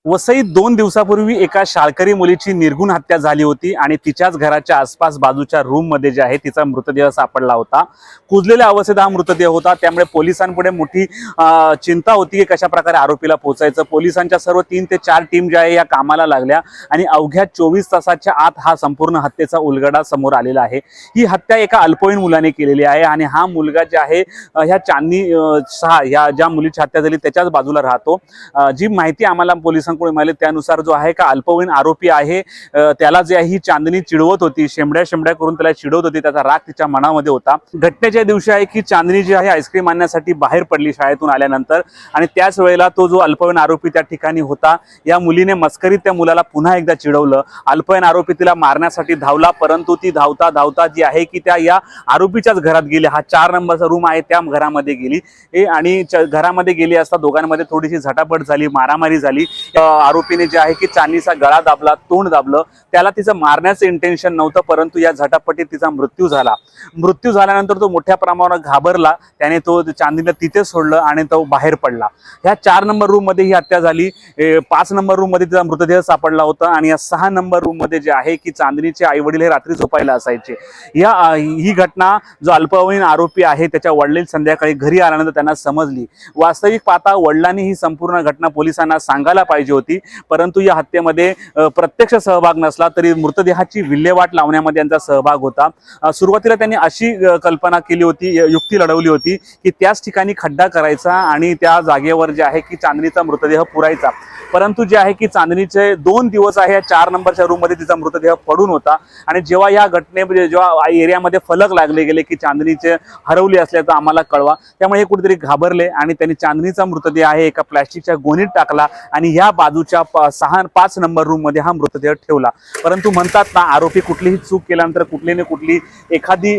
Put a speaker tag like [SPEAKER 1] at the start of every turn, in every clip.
[SPEAKER 1] वसईत 2 दिवसापूर्वी एका शाळकरी मुलीची निर्घृण हत्या झाली होती आणि तिच्याच घराच्या आसपास बाजूच्या रूममध्ये जे आहे तिचा मृतदेह सापडला होता। कुजलेल्या अवस्थेत हा मृतदेह होता, त्यामुळे पोलिसांपुढे मोठी चिंता होती की कशा प्रकारे आरोपीला पोहोचायचं। पोलिसांच्या सर्व 3 ते 4 टीम ज्या आहे या कामाला लागल्या आणि अवघ्या 24 तासाच्या आत हा संपूर्ण हत्येचा उलगडा समोर आलेला आहे। ही हत्या एका अल्पवयीन मुलाने केलेली आहे आणि हा मुलगा जे आहे ह्या चांदनी 6 या ज्या मुलीची हत्या झाली त्याच्याच बाजूला राहतो। जी माहिती आम्हाला पोलिसांकडून मिळाली त्यानुसार जो आहे का अल्पवयीन आरोपी आहे, त्याला जे आहे ही चांदनी चिडवत होती, शेंबड्या करून त्याला चिडवत होती, त्याचा राग तिच्या मनामध्ये होता। घटनेच्या दिवशी आहे की चांदनी जी आहे आईस्क्रीम आणण्यासाठी बाहेर पडली शाळेतून आल्यानंतर आणि त्याच वेळेला तो जो अल्पवयीन आरोपी त्या ठिकाणी होता, या मुलीने मस्करीत त्या मुलाला पुन्हा एकदा चिडवलं। अल्पवयीन आरोपी तिला मारण्यासाठी धावला, परंतु ती धावता धावता जी आहे की त्या या आरोपीच्याच घरात गेली। हा 4 नंबरचा रूम आहे त्या घरामध्ये गेली आणि घरामध्ये गेली असता दोघांमध्ये थोडीशी झटापट झाली, मारामारी झाली। आरोपीने जे आहे की चांदनीचा गळा दाबला, तोंड दाबलं। त्याला तिचं मारण्याचं इंटेन्शन नव्हतं, परंतु या झटापटीत तिचा मृत्यू झाला। मृत्यू झाल्यानंतर तो मोठ्या प्रमाणावर घाबरला, त्याने तो चांदनीला तिथे सोडलं आणि तो बाहेर पडला। ह्या 4 नंबर रूम मध्ये ही हत्या झाली। 5 नंबर रूम मध्ये तिचा मृतदेह सापडला होता आणि या 6 नंबर रूम मध्ये जे आहे की चांदनीचे आई वडील हे रात्री झोपायला असायचे। ही घटना जो अल्पवयीन आरोपी आहे त्याच्या वडील संध्याकाळी घरी आल्यानंतर त्यांना समजली। वास्तविक पाहता वडिलांनी ही संपूर्ण घटना पोलिसांना सांगायला पाहिजे होती, परंतु या हत्येमध्ये प्रत्यक्ष सहभाग नसला तरी मृतदेहाची विल्हेवाट लावण्यामध्ये यांचा सहभाग होता। सुरुवातीला त्यांनी अशी कल्पना केली होती, युक्ती लढवली होती की त्याच ठिकाणी खड्डा करायचा आणि त्या जागेवर जे आहे की चांदनीचा मृतदेह पुरायचा, परंतु जे आहे की चांदनीचे 2 दिवस आहे 4 नंबरच्या रूम मध्ये तिचा मृतदेह पडून होता आणि जेव्हा या घटनेमध्ये जेव्हा एरियामध्ये फलक लागले गेले की चांदनीचे हरवली असल्याचं आम्हाला कळवा, त्यामुळे हे कुठेतरी घाबरले आणि त्यांनी चांदनीचा मृतदेह आहे एका प्लास्टिकच्या गोणीत टाकला आणि या बाजूच्या 5 नंबर रूम मध्ये हा मृतदेह ठेवला। परंतु म्हणतात ना, आरोपी कुठलीही चूक केल्यानंतर कुठली ना कुठली एखादी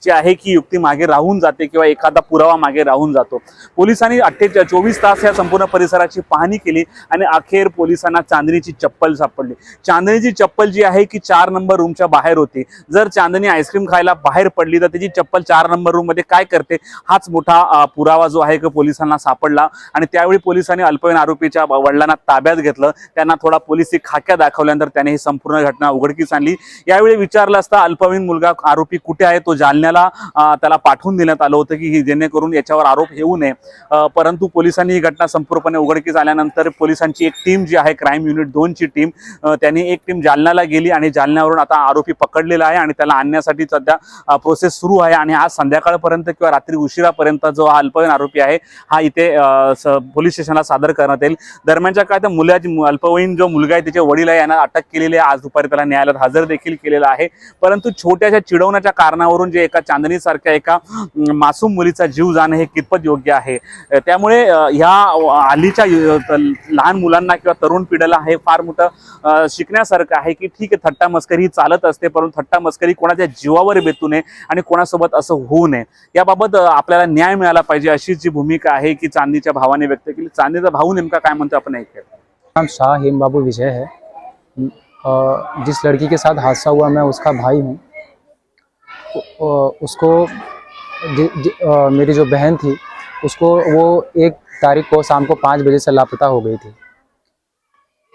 [SPEAKER 1] जे आहे की युक्ती मागे राहून जाते किंवा एखादा पुरावा मागे राहून जातो। पोलिसांनी 24 तास या संपूर्ण परिसराची पाहणी केली आणि अखेर पोलिसांना चांदनीची चप्पल सापडली। चांदनीची चप्पल जी आहे की 4 नंबर रूमच्या बाहेर होती। जर चांदनी आईस्क्रीम खायला बाहेर पडली तर त्याची चप्पल 4 नंबर रूम मध्ये काय करते, हाच मोठा पुरावा जो आहे की पोलिसांना सापडला आणि त्यावेळी पोलिसांनी अल्पवयीन आरोपीच्या वडिलांना ताब्यात घेतलं। त्यांना थोडा पोलिसी खाक्या दाखवल्यानंतर त्याने ही संपूर्ण घटना उघडकीस आणली। यावेळी विचारलं असता अल्पवयीन मुलगा आरोपी कुठे आहे, तो जालन्याला त्याला पाठवून देण्यात आलं होतं की जेणेकरून याच्यावर आरोप येऊ नये, परंतु पोलिसांनी ही घटना संपूर्णपणे उघडकीस आल्यानंतर पोलिसांची एक टीम जी आहे क्राईम युनिट 2 ची टीम, त्यांनी एक टीम जालन्याला गेली आणि जालन्यावरून आता आरोपी पकडलेला आहे आणि त्याला आणण्यासाठी सध्या प्रोसेस सुरू आहे आणि आज संध्याकाळपर्यंत किंवा रात्री उशिरापर्यंत जो हा अल्पवयीन आरोपी आहे हा इथे पोलीस स्टेशनला सादर करण्यात येईल। दरम्यानच्या काळात मुलाची अल्पवयीन जो मुलगा आहे त्याचे वडील आहे यांना अटक केलेली आहे। आज दुपारी त्याला न्यायालयात हजर देखील केलेला आहे, परंतु छोट्याशा चिडवण्याच्या कारणावरून जे एका चांदनी सारख्या एका मासूम मुलीचा जीव जाणं हे कितपत योग्य आहे। त्यामुळे ह्या हल्लीच्या लहान मुलांना किंवा तरुण पिढीला हे फार मोठं शिकण्यासारखं आहे की ठीक आहे, थट्टा मस्करी ही चालत असते, परंतु थट्टा मस्करी कोणाच्या जीवावर बेतू नये आणि कोणासोबत असं होऊ नये। याबाबत आपल्याला न्याय मिळाला पाहिजे अशी जी भूमिका आहे की चांदनीच्या भावाने व्यक्त केली। चांदनीचा भाऊ नेमका काय म्हणतो आपण ऐकूया।
[SPEAKER 2] नाम शाह हेमबाबू विजय है। जिस लड़की के साथ हादसा हुआ मैं उसका भाई हूँ। उसको मेरी जो बहन थी उसको वो 1 तारीख को शाम को 5 बजे से लापता हो गई थी।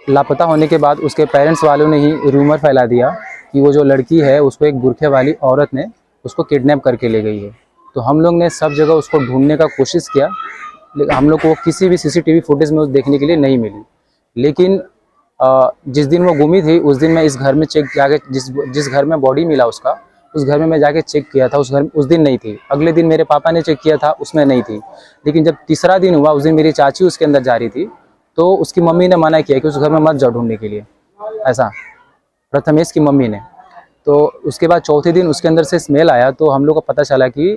[SPEAKER 2] लापता होने के बाद उसके पेरेंट्स वालों ने ही रूमर फैला दिया कि वो जो लड़की है उसको एक बुरखे वाली औरत ने उसको किडनैप करके ले गई है। तो हम लोग ने सब जगह उसको ढूंढने का कोशिश किया, लेकिन हम लोग को किसी भी सीसीटीवी फुटेज में देखने के लिए नहीं मिली। लेकिन जिस दिन वो गुमी थी उस दिन मैं इस घर में जाके जिस घर में बॉडी मिला उसका, उस घर में मैं जाके चेक किया था। उस दिन नहीं थी। अगले दिन मेरे पापा ने चेक किया था, उसमें नहीं थी। लेकिन जब तीसरा दिन हुआ उस दिन मेरी चाची उसके अंदर जा रही थी, तो उसकी मम्मी ने मना किया कि उस घर में मत जाओ ढूंढने के लिए, ऐसा प्रथमेश की मम्मी ने। तो उसके बाद चौथे दिन उसके अंदर से स्मेल आया, तो हम लोग को पता चला कि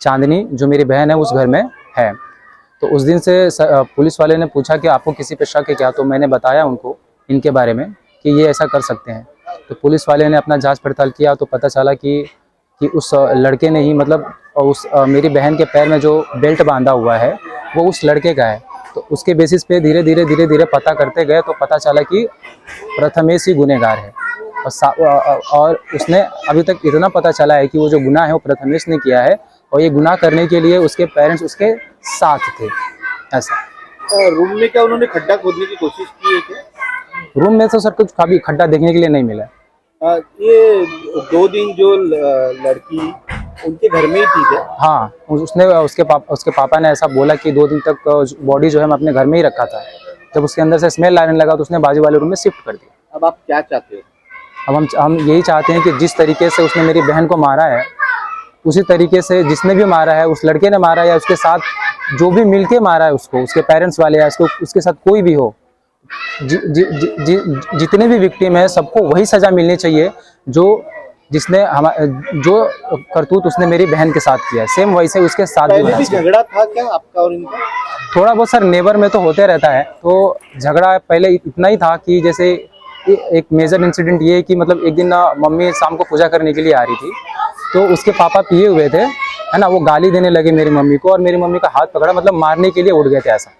[SPEAKER 2] चांदनी जो मेरी बहन है उस घर में है। तो उस दिन से पुलिस वाले ने पूछा कि आपको किसी पे शक है क्या, तो मैंने बताया उनको इनके बारे में कि ये ऐसा कर सकते हैं। तो पुलिस वाले ने अपना जांच पड़ताल किया तो पता चला कि उस लड़के ने ही, मतलब उस मेरी बहन के पैर में जो बेल्ट बांधा हुआ है वो उस लड़के का है। तो उसके बेसिस पे धीरे धीरे पता करते गए तो पता चला कि प्रथमेश ही गुनहगार है। और उसने अभी तक इतना पता चला है कि वो जो गुनाह है वो प्रथमेश ने किया है और ये गुनाह करने के लिए उसके पेरेंट्स उसके साथ थे, ऐसा।
[SPEAKER 3] रूम में क्या उन्होंने खड्डा खोदने की कोशिश की है क्या?
[SPEAKER 2] रूम में तो सर कुछ कभी खड्डा देखने के लिए नहीं मिला।
[SPEAKER 3] ये 2 दिन जो लड़की उनके घर में ही थी क्या?
[SPEAKER 2] हाँ, उसने उसके पापा ने ऐसा बोला कि 2 दिन तक बॉडी जो है मैं अपने घर में ही रखा था। जब उसके अंदर से स्मेल आने लगा तो उसने बाजू वाले रूम में शिफ्ट कर दिया।
[SPEAKER 3] अब आप क्या चाहते हो?
[SPEAKER 2] अब हम यही चाहते हैं कि जिस तरीके से उसने मेरी बहन को मारा है, उसी तरीके से जिसने भी मारा है, उस लड़के ने मारा या उसके साथ जो भी मिलके मारा है उसको, उसके पेरेंट्स वाले या उसके साथ कोई भी हो, जितने भी विक्टिम है सबको वही सजा मिलनी चाहिए जो करतूत उसने मेरी बहन के साथ किया है, सेम वैसे उसके साथ भी
[SPEAKER 3] पहले
[SPEAKER 2] होना
[SPEAKER 3] भी
[SPEAKER 2] चाहिए।
[SPEAKER 3] झगड़ा था क्या आपका और इनका?
[SPEAKER 2] थोड़ा बहुत सर नेबर में तो होते रहता है, तो झगड़ा पहले इतना ही था कि जैसे एक मेजर इंसिडेंट ये है कि मतलब एक दिन ना मम्मी शाम को पूजा करने के लिए आ रही थी, तो उसके पापा पिए हुए थे, है ना, वो गाली देने लगे मेरी मम्मी को और मेरी मम्मी का हाथ पकड़ा, मतलब मारने के लिए उठ गए थे ऐसा।